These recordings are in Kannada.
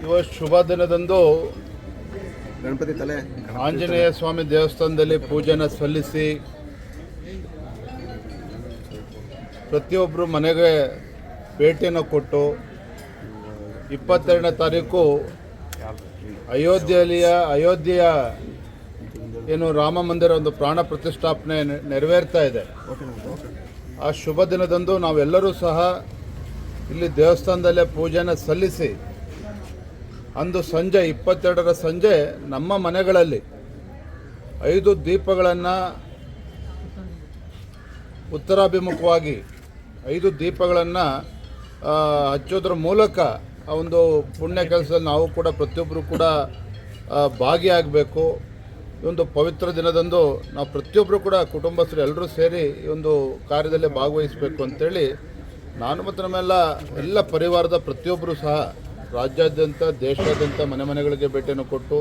ಇವತ್ತು ಶುಭ ದಿನದಂದು ಗಣಪತಿ ತಲೆ ಆಂಜನೇಯ ಸ್ವಾಮಿ ದೇವಸ್ಥಾನದಲ್ಲಿ ಪೂಜೆನ ಸಲ್ಲಿಸಿ ಪ್ರತಿಯೊಬ್ಬರು ಮನೆಗೆ ಭೇಟಿಯನ್ನು ಕೊಟ್ಟು 22ನೇ ತಾರೀಕು ಅಯೋಧ್ಯೆಯ ಏನು ರಾಮ ಮಂದಿರ ಒಂದು ಪ್ರಾಣ ಪ್ರತಿಷ್ಠಾಪನೆ ನೆರವೇರ್ತಾ ಇದೆ. ಆ ಶುಭ ದಿನದಂದು ನಾವೆಲ್ಲರೂ ಸಹ ಇಲ್ಲಿ ದೇವಸ್ಥಾನದಲ್ಲೇ ಪೂಜೆನ ಸಲ್ಲಿಸಿ ಅಂದು ಸಂಜೆ 22ರ ಸಂಜೆ ನಮ್ಮ ಮನೆಗಳಲ್ಲಿ 5 ದೀಪಗಳನ್ನು ಉತ್ತರಾಭಿಮುಖವಾಗಿ 5 ದೀಪಗಳನ್ನು ಹಚ್ಚೋದ್ರ ಮೂಲಕ ಆ ಒಂದು ಪುಣ್ಯ ಕೆಲಸದಲ್ಲಿ ನಾವು ಕೂಡ ಪ್ರತಿಯೊಬ್ಬರು ಕೂಡ ಭಾಗಿಯಾಗಬೇಕು. ಈ ಒಂದು ಪವಿತ್ರ ದಿನದಂದು ನಾವು ಪ್ರತಿಯೊಬ್ಬರು ಕೂಡ ಕುಟುಂಬಸ್ಥರು ಎಲ್ಲರೂ ಸೇರಿ ಈ ಒಂದು ಕಾರ್ಯದಲ್ಲಿ ಭಾಗವಹಿಸಬೇಕು ಅಂತೇಳಿ ನಾನು ಮತ್ತು ನಮ್ಮೆಲ್ಲ ಎಲ್ಲ ಪರಿವಾರದ ಪ್ರತಿಯೊಬ್ಬರು ಸಹ ರಾಜ್ಯಾದ್ಯಂತ ದೇಶಾದ್ಯಂತ ಮನೆಗಳಿಗೆ ಭೇಟಿಯನ್ನು ಕೊಟ್ಟು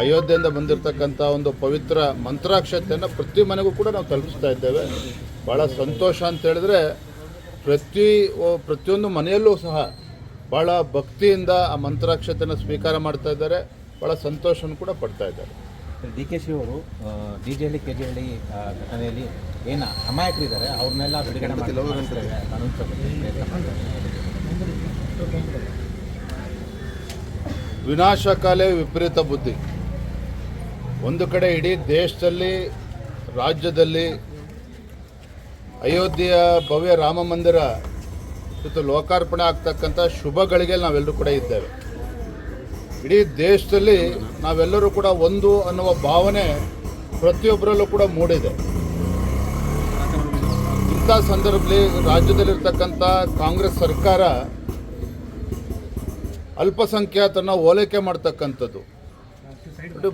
ಅಯೋಧ್ಯೆಯಿಂದ ಬಂದಿರತಕ್ಕಂಥ ಒಂದು ಪವಿತ್ರ ಮಂತ್ರಾಕ್ಷತೆಯನ್ನು ಪ್ರತಿ ಮನೆಗೂ ಕೂಡ ನಾವು ತಲುಪಿಸ್ತಾ ಇದ್ದೇವೆ. ಭಾಳ ಸಂತೋಷ ಅಂತ ಹೇಳಿದ್ರೆ ಪ್ರತಿಯೊಂದು ಮನೆಯಲ್ಲೂ ಸಹ ಭಾಳ ಭಕ್ತಿಯಿಂದ ಆ ಮಂತ್ರಾಕ್ಷತೆಯನ್ನು ಸ್ವೀಕಾರ ಮಾಡ್ತಾ ಇದ್ದಾರೆ. ಭಾಳ ಸಂತೋಷವನ್ನು ಕೂಡ ಪಡ್ತಾ ಇದ್ದಾರೆ. DKC ಅವರು DJ-ಹಳ್ಳಿ KG-ಹಳ್ಳಿ ಘಟನೆಯಲ್ಲಿ ಏನು ಅಮಾಯಕರಿದ್ದಾರೆ ಅವ್ರನ್ನೆಲ್ಲ ಬಿಡುಗಡೆ ಮಾಡ್ತೇವೆ. ವಿನಾಶಕಾಲೇ ವಿಪರೀತ ಬುದ್ಧಿ. ಒಂದು ಕಡೆ ಇಡೀ ದೇಶದಲ್ಲಿ ರಾಜ್ಯದಲ್ಲಿ ಅಯೋಧ್ಯೆಯ ಭವ್ಯ ರಾಮ ಮಂದಿರ ಇವತ್ತು ಲೋಕಾರ್ಪಣೆ ಆಗ್ತಕ್ಕಂಥ ಶುಭಗಳಿಗೆ ನಾವೆಲ್ಲರೂ ಕೂಡ ಇದ್ದೇವೆ. ಇಡೀ ದೇಶದಲ್ಲಿ ನಾವೆಲ್ಲರೂ ಕೂಡ ಒಂದು ಅನ್ನುವ ಭಾವನೆ ಪ್ರತಿಯೊಬ್ಬರಲ್ಲೂ ಕೂಡ ಮೂಡಿದೆ. ಇಂಥ ಸಂದರ್ಭದಲ್ಲಿ ರಾಜ್ಯದಲ್ಲಿರ್ತಕ್ಕಂಥ ಕಾಂಗ್ರೆಸ್ ಸರ್ಕಾರ ಅಲ್ಪಸಂಖ್ಯಾತರನ್ನ ಓಲೈಕೆ ಮಾಡ್ತಕ್ಕಂಥದ್ದು.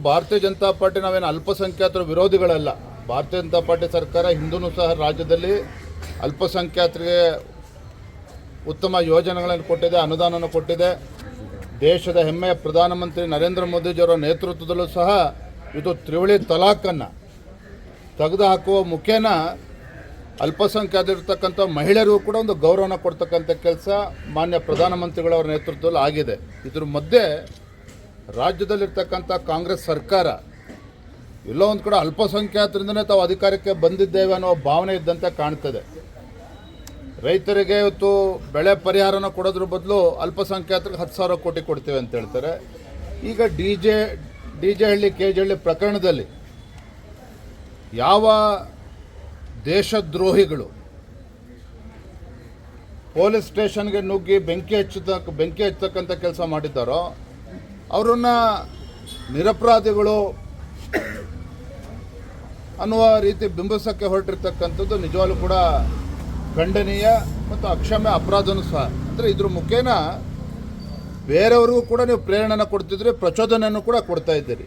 ಭಾರತೀಯ ಜನತಾ ಪಾರ್ಟಿ ನಾವೇನು ಅಲ್ಪಸಂಖ್ಯಾತರ ವಿರೋಧಿಗಳಲ್ಲ. ಭಾರತೀಯ ಜನತಾ ಪಾರ್ಟಿ ಸರ್ಕಾರ ಹಿಂದೂ ಸಹ ರಾಜ್ಯದಲ್ಲಿ ಅಲ್ಪಸಂಖ್ಯಾತರಿಗೆ ಉತ್ತಮ ಯೋಜನೆಗಳನ್ನು ಕೊಟ್ಟಿದೆ, ಅನುದಾನವನ್ನು ಕೊಟ್ಟಿದೆ. ದೇಶದ ಹೆಮ್ಮೆಯ ಪ್ರಧಾನಮಂತ್ರಿ ನರೇಂದ್ರ ಮೋದಿಜಿಯವರ ನೇತೃತ್ವದಲ್ಲೂ ಸಹ ಇದು ತ್ರಿವಳಿ ತಲಾಖನ್ನು ತೆಗೆದುಹಾಕುವ ಮುಖೇನ ಅಲ್ಪಸಂಖ್ಯಾತರಿರ್ತಕ್ಕಂಥ ಮಹಿಳೆಯರಿಗೂ ಕೂಡ ಒಂದು ಗೌರವನ ಕೊಡ್ತಕ್ಕಂಥ ಕೆಲಸ ಮಾನ್ಯ ಪ್ರಧಾನಮಂತ್ರಿಗಳವರ ನೇತೃತ್ವದಲ್ಲಿ ಆಗಿದೆ. ಇದ್ರ ಮಧ್ಯೆ ರಾಜ್ಯದಲ್ಲಿರ್ತಕ್ಕಂಥ ಕಾಂಗ್ರೆಸ್ ಸರ್ಕಾರ ಎಲ್ಲೋ ಒಂದು ಕಡೆ ಅಲ್ಪಸಂಖ್ಯಾತರಿಂದನೇ ತಾವು ಅಧಿಕಾರಕ್ಕೆ ಬಂದಿದ್ದೇವೆ ಅನ್ನೋ ಭಾವನೆ ಇದ್ದಂತೆ ಕಾಣ್ತದೆ. ರೈತರಿಗೆ ಇವತ್ತು ಬೆಳೆ ಪರಿಹಾರನ ಕೊಡೋದ್ರ ಬದಲು ಅಲ್ಪಸಂಖ್ಯಾತರಿಗೆ 10,000 ಕೋಟಿ ಕೊಡ್ತೇವೆ ಅಂತ ಹೇಳ್ತಾರೆ. ಈಗ DJ-ಹಳ್ಳಿ KG-ಹಳ್ಳಿ ಪ್ರಕರಣದಲ್ಲಿ ಯಾವ ದೇಶದ್ರೋಹಿಗಳು ಪೊಲೀಸ್ ಸ್ಟೇಷನ್ಗೆ ನುಗ್ಗಿ ಬೆಂಕಿ ಹಚ್ಚತಕ್ಕಂಥ ಕೆಲಸ ಮಾಡಿದ್ದಾರೋ ಅವರನ್ನು ನಿರಪರಾಧಿಗಳು ಅನ್ನುವ ರೀತಿ ಬಿಂಬಿಸೋಕ್ಕೆ ಹೊರಟಿರ್ತಕ್ಕಂಥದ್ದು ನಿಜವಾಗ್ಲೂ ಕೂಡ ಖಂಡನೀಯ ಮತ್ತು ಅಕ್ಷಮ್ಯ ಅಪರಾಧನೂ ಸಹ. ಅಂದರೆ ಇದ್ರ ಮುಖೇನ ಬೇರೆಯವ್ರಿಗೂ ಕೂಡ ನೀವು ಪ್ರೇರಣೆನ ಕೊಡ್ತಿದ್ರಿ, ಪ್ರಚೋದನೆಯನ್ನು ಕೂಡ ಕೊಡ್ತಾ ಇದ್ದೀರಿ.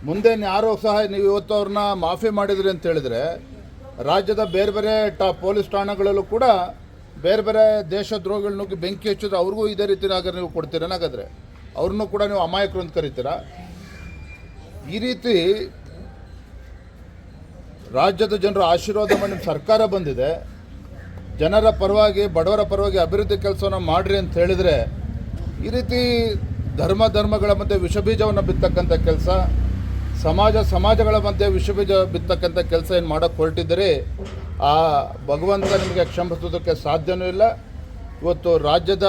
ಮುಂದೆ ಯಾರೋ ಸಹ ನೀವು ಇವತ್ತು ಅವ್ರನ್ನ ಮಾಫಿ ಮಾಡಿದ್ರಿ ಅಂತ ಹೇಳಿದರೆ ರಾಜ್ಯದ ಬೇರೆ ಬೇರೆ ಪೊಲೀಸ್ ಠಾಣೆಗಳಲ್ಲೂ ಕೂಡ ಬೇರೆ ಬೇರೆ ದೇಶದ್ರೋಹಿಗಳು ನುಗ್ಗಿ ಬೆಂಕಿ ಹಚ್ಚಿದ್ರೆ ಅವ್ರಿಗೂ ಇದೇ ರೀತಿ ಆಗ ನೀವು ಕೊಡ್ತೀರೇನಾಗಾದರೆ ಅವ್ರನ್ನೂ ಕೂಡ ನೀವು ಅಮಾಯಕರು ಅಂತ ಕರಿತೀರಾ? ಈ ರೀತಿ ರಾಜ್ಯದ ಜನರ ಆಶೀರ್ವಾದ ಮಾಡಿ ನಿಮ್ಮ ಸರ್ಕಾರ ಬಂದಿದೆ, ಜನರ ಪರವಾಗಿ ಬಡವರ ಪರವಾಗಿ ಅಭಿವೃದ್ಧಿ ಕೆಲಸವನ್ನು ಮಾಡಿರಿ ಅಂತ ಹೇಳಿದರೆ ಈ ರೀತಿ ಧರ್ಮಗಳ ಮಧ್ಯೆ ವಿಷಬೀಜವನ್ನು ಬಿತ್ತಕ್ಕಂಥ ಕೆಲಸ, ಸಮಾಜಗಳ ಮಧ್ಯೆ ವಿಷಬೀಜ ಬಿತ್ತಕ್ಕಂಥ ಕೆಲಸ ಏನು ಮಾಡೋಕ್ಕೆ ಹೊರಟಿದ್ದೀರಿ, ಆ ಭಗವಂತ ನಿಮಗೆ ಕ್ಷಮಿಸೋದಕ್ಕೆ ಸಾಧ್ಯವೂ ಇಲ್ಲ. ಇವತ್ತು ರಾಜ್ಯದ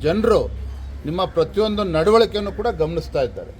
ಜನರು ನಿಮ್ಮ ಪ್ರತಿಯೊಂದು ನಡವಳಿಕೆಯನ್ನು ಕೂಡ ಗಮನಿಸ್ತಾ ಇದ್ದಾರೆ.